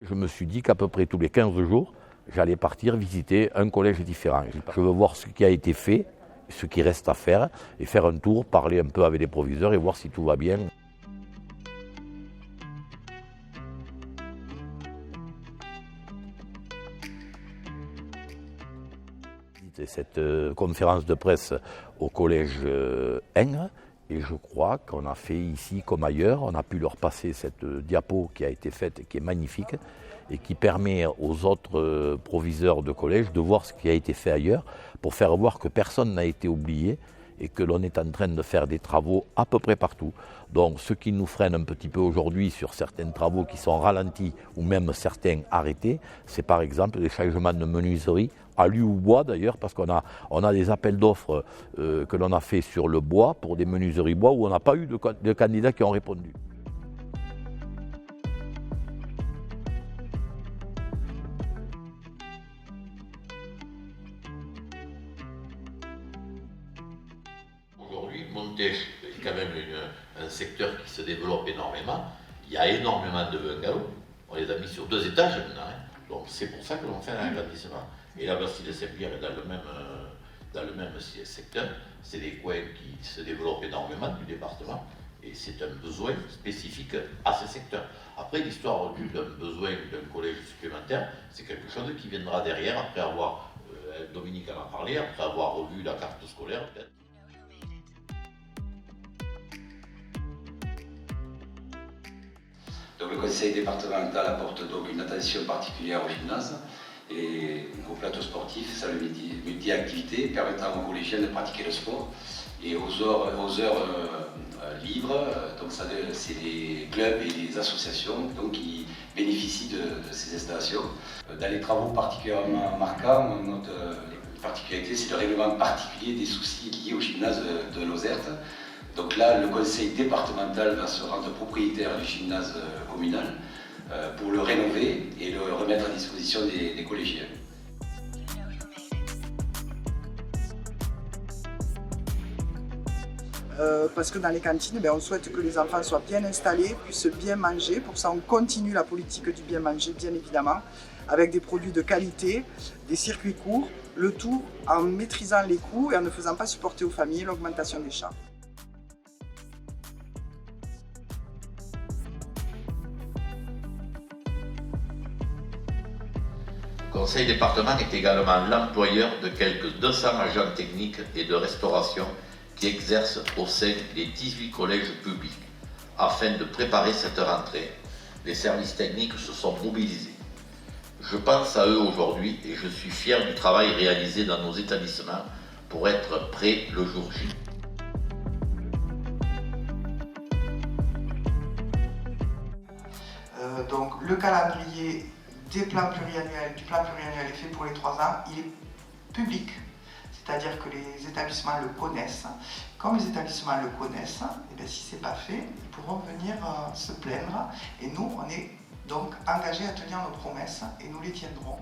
Je me suis dit qu'à peu près tous les 15 jours, j'allais partir visiter un collège différent. Je veux voir ce qui a été fait, ce qui reste à faire, et faire un tour, parler un peu avec les proviseurs et voir si tout va bien. Cette conférence de presse au collège Ingres, et je crois qu'on a fait ici comme ailleurs, on a pu leur passer cette diapo qui a été faite et qui est magnifique et qui permet aux autres proviseurs de collège de voir ce qui a été fait ailleurs pour faire voir que personne n'a été oublié et que l'on est en train de faire des travaux à peu près partout. Donc ce qui nous freine un petit peu aujourd'hui sur certains travaux qui sont ralentis ou même certains arrêtés, c'est par exemple les changements de menuiserie, alu ou bois d'ailleurs, parce qu'on a des appels d'offres que l'on a fait sur le bois, pour des menuiseries bois, où on n'a pas eu de candidats qui ont répondu. Aujourd'hui, Montèche est quand même un secteur qui se développe énormément. Il y a énormément de bungalows. On les a mis sur 2 étages maintenant. Donc c'est pour ça que l'on fait un agrandissement. Et la Bastille de Saint-Pierre est dans le même secteur. C'est des coins qui se développent énormément du département. Et c'est un besoin spécifique à ce secteur. Après, l'histoire d'un besoin d'un collège supplémentaire, c'est quelque chose qui viendra derrière, après avoir, Dominique en a parlé, après avoir revu la carte scolaire peut-être. Donc le conseil départemental apporte donc une attention particulière au gymnase et au plateau sportif, salle multi-activités permettant aux collégiens de pratiquer le sport. Et aux heures libres, donc c'est les clubs et les associations donc, qui bénéficient de ces installations. Dans les travaux particulièrement marquants, notre particularité, c'est le règlement particulier des soucis liés au gymnase de Lozerte. Donc là, le conseil départemental va se rendre propriétaire du gymnase communal pour le rénover et le remettre à disposition des collégiens. Parce que dans les cantines, on souhaite que les enfants soient bien installés, puissent bien manger. Pour ça, on continue la politique du bien manger, bien évidemment, avec des produits de qualité, des circuits courts, le tout en maîtrisant les coûts et en ne faisant pas supporter aux familles l'augmentation des charges. Le conseil département est également l'employeur de quelques 200 agents techniques et de restauration qui exercent au sein des 18 collèges publics. Afin de préparer cette rentrée, les services techniques se sont mobilisés. Je pense à eux aujourd'hui et je suis fier du travail réalisé dans nos établissements pour être prêts le jour J. Donc le calendrier du plan pluriannuel est fait pour les 3 ans, il est public. C'est-à-dire que les établissements le connaissent. Comme les établissements le connaissent, si ce n'est pas fait, ils pourront venir se plaindre. Et nous, on est donc engagés à tenir nos promesses et nous les tiendrons.